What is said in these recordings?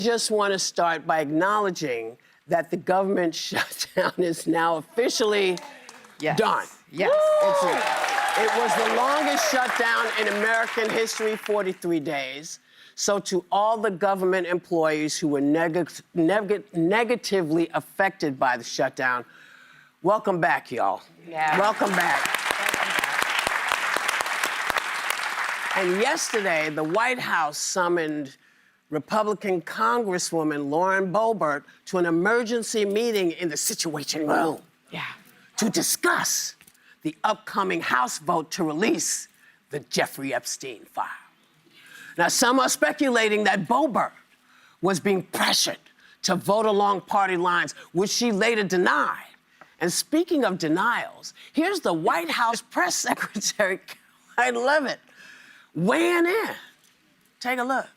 Just want to start by acknowledging that the government shutdown is now officially done. Yes. It was the longest shutdown in American history, 43 days. So to all the government employees who were negatively affected by the shutdown, welcome back, y'all. Yeah. Welcome back. And yesterday, the White House summoned Republican Congresswoman Lauren Boebert to an emergency meeting in the Situation Room to discuss the upcoming House vote to release the Jeffrey Epstein file. Now, some are speculating that Boebert was being pressured to vote along party lines, which she later denied. And speaking of denials, here's the White House press secretary, Caroline Leavitt, weighing in. Take a look.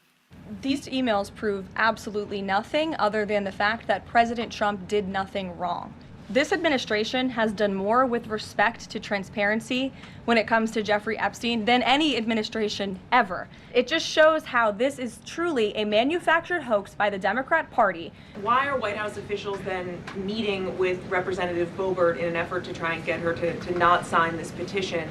These emails prove absolutely nothing other than the fact that President Trump did nothing wrong. This administration has done more with respect to transparency when it comes to Jeffrey Epstein than any administration ever. It just shows how this is truly a manufactured hoax by the Democrat Party. Why are White House officials then meeting with Representative Boebert in an effort to try and get her to not sign this petition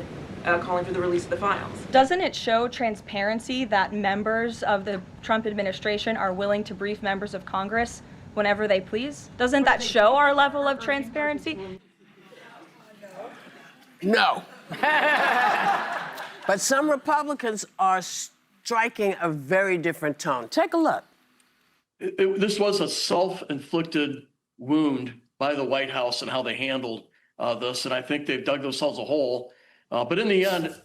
calling for the release of the files? Doesn't it show transparency that members of the Trump administration are willing to brief members of Congress whenever they please? Doesn't that show our level of transparency? No. But some Republicans are striking a very different tone. Take a look. This was a self-inflicted wound by the White House and how they handled this, and I think they've dug themselves a hole. But in the end,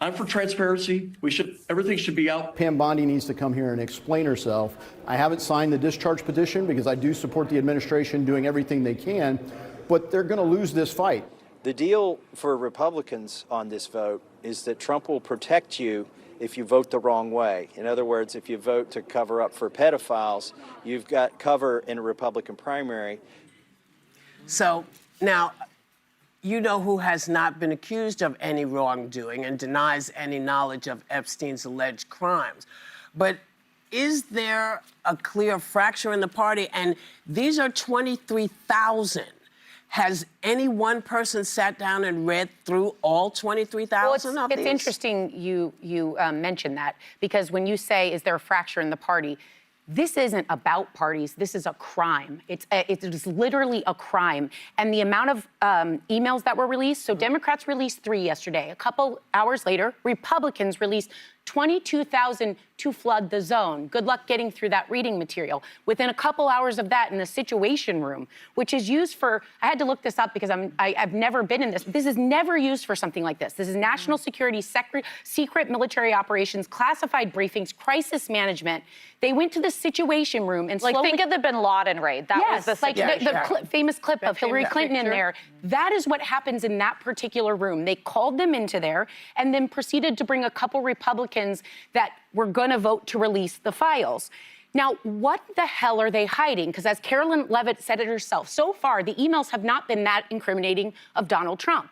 I'm for transparency. Everything should be out. Pam Bondi needs to come here and explain herself. I haven't signed the discharge petition because I do support the administration doing everything they can, but they're going to lose this fight. The deal for Republicans on this vote is that Trump will protect you if you vote the wrong way. In other words, if you vote to cover up for pedophiles, you've got cover in a Republican primary. So now, you know who has not been accused of any wrongdoing and denies any knowledge of Epstein's alleged crimes. But is there a clear fracture in the party? And these are 23,000. Has any one person sat down and read through all 23,000 of these? It's interesting you mentioned that, because when you say, is there a fracture in the party, this isn't about parties. This is a crime. It is literally a crime. And the amount of emails that were released, so Democrats released 3 yesterday. A couple hours later, Republicans released 22,000 to flood the zone. Good luck getting through that reading material. Within a couple hours of that, in the Situation Room, which is used for, I had to look this up because I've never been in this. This is never used for something like this. This is national security, secret military operations, classified briefings, crisis management. They went to the Situation Room and slowly... Like, think of the Bin Laden raid. That was the situation. The famous clip of Hillary Clinton in there. That is what happens in that particular room. They called them into there and then proceeded to bring a couple Republicans that were going to vote to release the files. Now, what the hell are they hiding? Because as Caroline Leavitt said it herself, so far the emails have not been that incriminating of Donald Trump.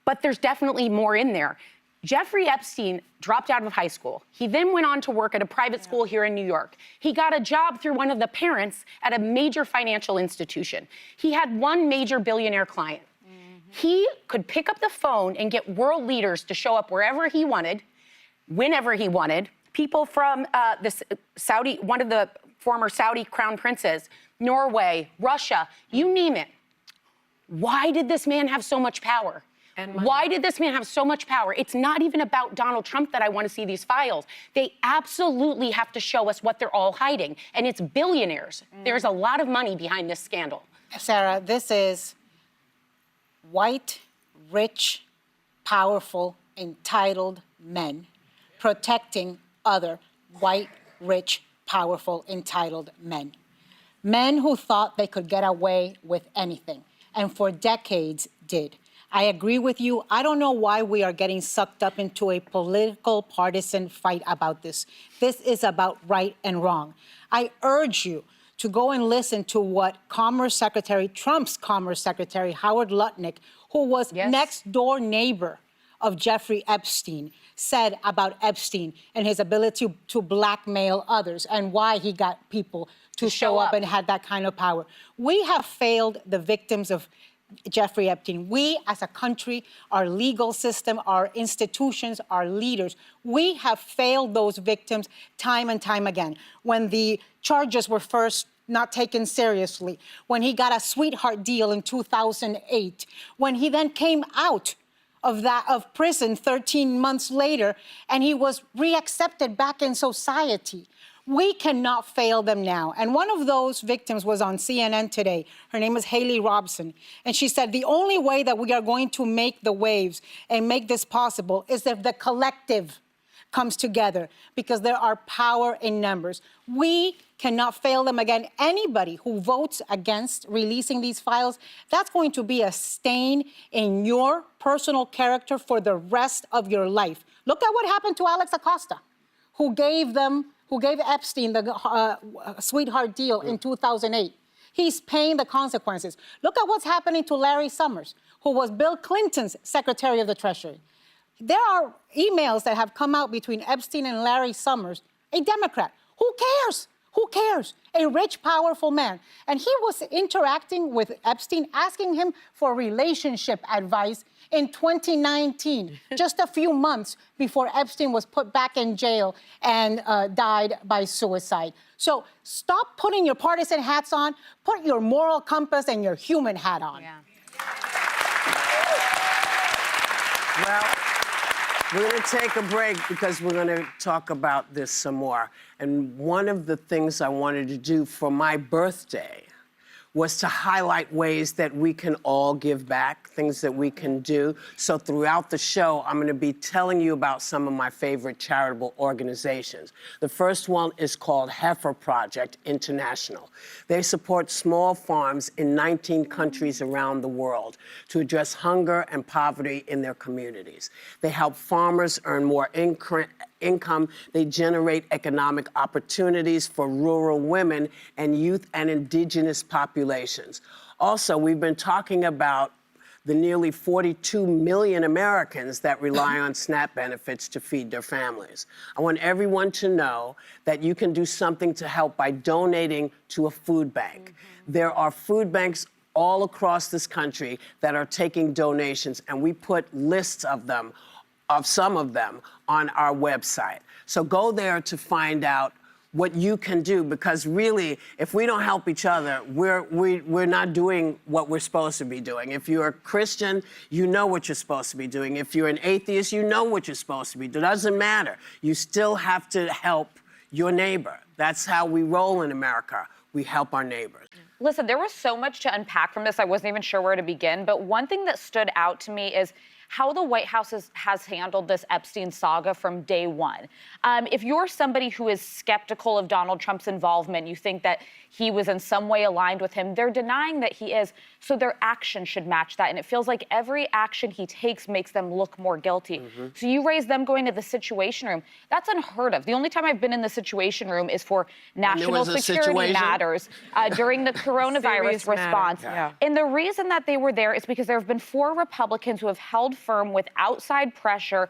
But there's definitely more in there. Jeffrey Epstein dropped out of high school. He then went on to work at a private school here in New York. He got a job through one of the parents at a major financial institution. He had one major billionaire client. He could pick up the phone and get world leaders to show up wherever he wanted, whenever he wanted. People from one of the former Saudi crown princes, Norway, Russia, you name it. Why did this man have so much power? Why did this man have so much power? It's not even about Donald Trump that I want to see these files. They absolutely have to show us what they're all hiding. And it's billionaires. There's a lot of money behind this scandal. Sarah, this is white, rich, powerful, entitled men protecting other white, rich, powerful, entitled men. Men who thought they could get away with anything, and for decades did. I agree with you. I don't know why we are getting sucked up into a political partisan fight about this. This is about right and wrong. I urge you to go and listen to what Trump's Commerce Secretary, Howard Lutnick, who was next door neighbor of Jeffrey Epstein said about Epstein and his ability to blackmail others and why he got people to show up and had that kind of power. We have failed the victims of Jeffrey Epstein. We, as a country, our legal system, our institutions, our leaders, we have failed those victims time and time again. When the charges were first not taken seriously, when he got a sweetheart deal in 2008, when he then came out of prison 13 months later, and he was reaccepted back in society. We cannot fail them now. And one of those victims was on CNN today. Her name is Haley Robson. And she said, the only way that we are going to make the waves and make this possible is if the collective comes together, because there are power in numbers. We cannot fail them again. Anybody who votes against releasing these files, that's going to be a stain in your personal character for the rest of your life. Look at what happened to Alex Acosta, who gave Epstein the sweetheart deal in 2008. He's paying the consequences. Look at what's happening to Larry Summers, who was Bill Clinton's Secretary of the Treasury. There are emails that have come out between Epstein and Larry Summers, a Democrat. Who cares? Who cares? A rich, powerful man. And he was interacting with Epstein, asking him for relationship advice in 2019, just a few months before Epstein was put back in jail and died by suicide. So stop putting your partisan hats on, put your moral compass and your human hat on. Yeah. Well, we're going to take a break because we're going to talk about this some more. And one of the things I wanted to do for my birthday was to highlight ways that we can all give back, things that we can do. So throughout the show, I'm going to be telling you about some of my favorite charitable organizations. The first one is called Heifer Project International. They support small farms in 19 countries around the world to address hunger and poverty in their communities. They help farmers earn more income. They generate economic opportunities for rural women and youth and indigenous populations. Also, we've been talking about the nearly 42 million Americans that rely on SNAP benefits to feed their families. I want everyone to know that you can do something to help by donating to a food bank. There are food banks all across this country that are taking donations, and we put lists of them, of some of them, on our website. So go there to find out what you can do, because really, if we don't help each other, we're not doing what we're supposed to be doing. If you're a Christian, you know what you're supposed to be doing. If you're an atheist, you know what you're supposed to be doing. It doesn't matter. You still have to help your neighbor. That's how we roll in America. We help our neighbors. Listen, there was so much to unpack from this. I wasn't even sure where to begin. But one thing that stood out to me is how the White House has handled this Epstein saga from day one. If you're somebody who is skeptical of Donald Trump's involvement, you think that he was in some way aligned with him, they're denying that he is, so their action should match that. And it feels like every action he takes makes them look more guilty. So you raise them going to the Situation Room. That's unheard of. The only time I've been in the Situation Room is for national security matters during the coronavirus response. Yeah. And the reason that they were there is because there have been 4 Republicans who have held firm with outside pressure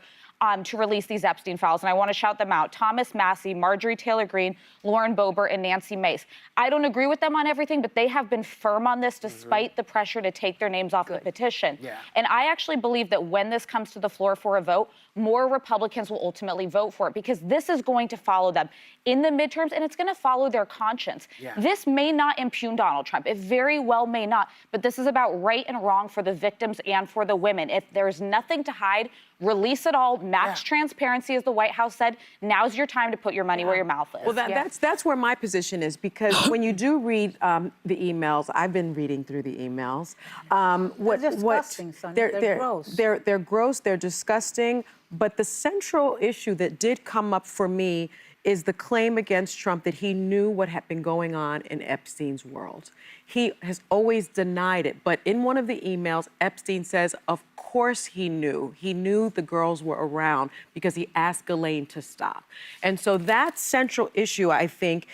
to release these Epstein files. And I want to shout them out: Thomas Massie, Marjorie Taylor Greene, Lauren Boebert, and Nancy Mace. I don't agree with them on everything, but they have been firm on this despite the pressure to take their names off the petition. And I actually believe that when this comes to the floor for a vote, more Republicans will ultimately vote for it, because this is going to follow them in the midterms, and it's going to follow their conscience. This may not impugn Donald Trump. It very well may not, but this is about right and wrong for the victims and for the women. If there's nothing to hide, release it all, max transparency, as the White House said. Now's your time to put your money where your mouth is. Well, that's where my position is, because when you do read the emails, I've been reading through the emails. They're disgusting, Sonia. They're gross. They're gross, they're disgusting. But the central issue that did come up for me is the claim against Trump that he knew what had been going on in Epstein's world. He has always denied it, but in one of the emails, Epstein says, of course he knew. He knew the girls were around because he asked Ghislaine to stop. And so that central issue, I think,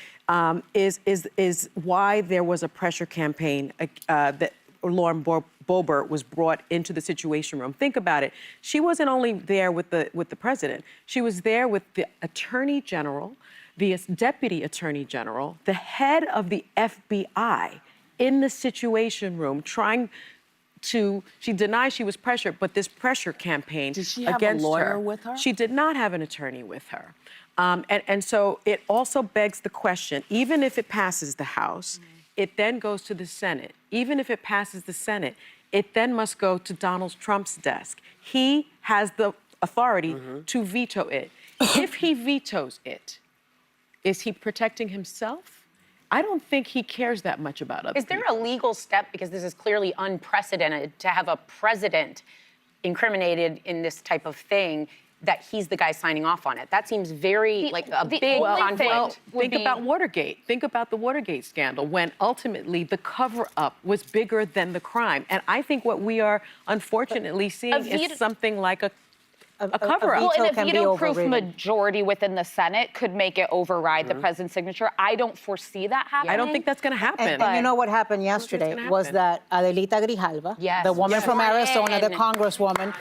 is why there was a pressure campaign that Lauren Boebert was brought into the Situation Room. Think about it. She wasn't only there with the president. She was there with the Attorney General, the Deputy Attorney General, the head of the FBI in the Situation Room trying to, she denied she was pressured, but this pressure campaign Did she have against a lawyer her. with her? She did not have an attorney with her. And so it also begs the question, even if it passes the House, it then goes to the Senate. Even if it passes the Senate, it then must go to Donald Trump's desk. He has the authority to veto it. If he vetoes it, is he protecting himself? I don't think he cares that much about other Is there a legal step, because this is clearly unprecedented, to have a president incriminated in this type of thing, that he's the guy signing off on it? That seems very, like, a big conflict. Think about Watergate. Think about the Watergate scandal, when ultimately the cover-up was bigger than the crime. And I think what we are unfortunately seeing is something like a cover-up. Well, and a can be veto-proof overridden. majority within the Senate could make it override the president's signature. I don't foresee that happening. I don't think that's going to happen. And you know what happened yesterday gonna was happen. that Adelita Grijalva, Yes. the woman from Sworn Arizona, the in. congresswoman,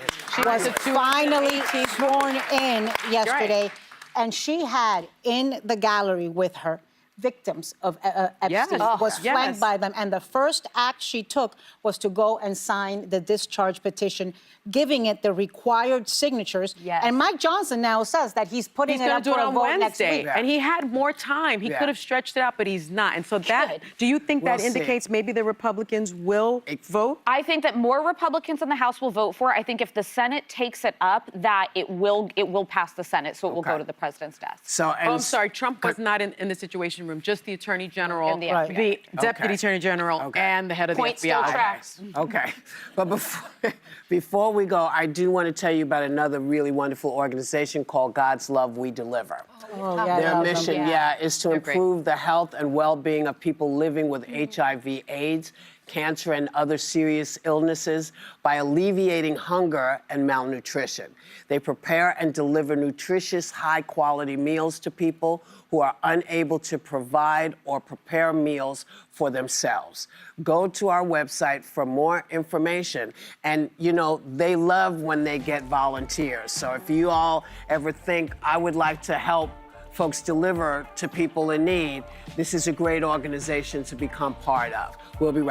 was finally sworn in yesterday. And she had in the gallery with her victims of Epstein, Yes. was Yes. flanked by them. And the first act she took was to go and sign the discharge petition, giving it the required signatures. Yes. And Mike Johnson now says that he's putting He's it going up to do for it a on vote next Wednesday, week. and he had more time. He could have stretched it out, but he's not. And so that, do you think that We'll see. indicates maybe the Republicans will vote? I think that more Republicans in the House will vote for it. I think if the Senate takes it up, that it will pass the Senate, so it will go Okay. to the president's desk. So, and Oh, I'm sorry, Trump was not in the Situation Room, just the Attorney General, And the FBI. the Deputy Okay. Attorney General, Okay. and the head of Point the FBI. still tracks. Okay, but before we go, I do want to tell you about another really wonderful organization called God's Love We Deliver. Oh, yeah, I Their love them. mission, is to improve the health and well-being of people living with HIV/AIDS, cancer, and other serious illnesses by alleviating hunger and malnutrition. They prepare and deliver nutritious, high-quality meals to people who are unable to provide or prepare meals for themselves. Go to our website for more information. And, you know, they love when they get volunteers. So if you all ever think, I would like to help folks deliver to people in need, this is a great organization to become part of. We'll be right back.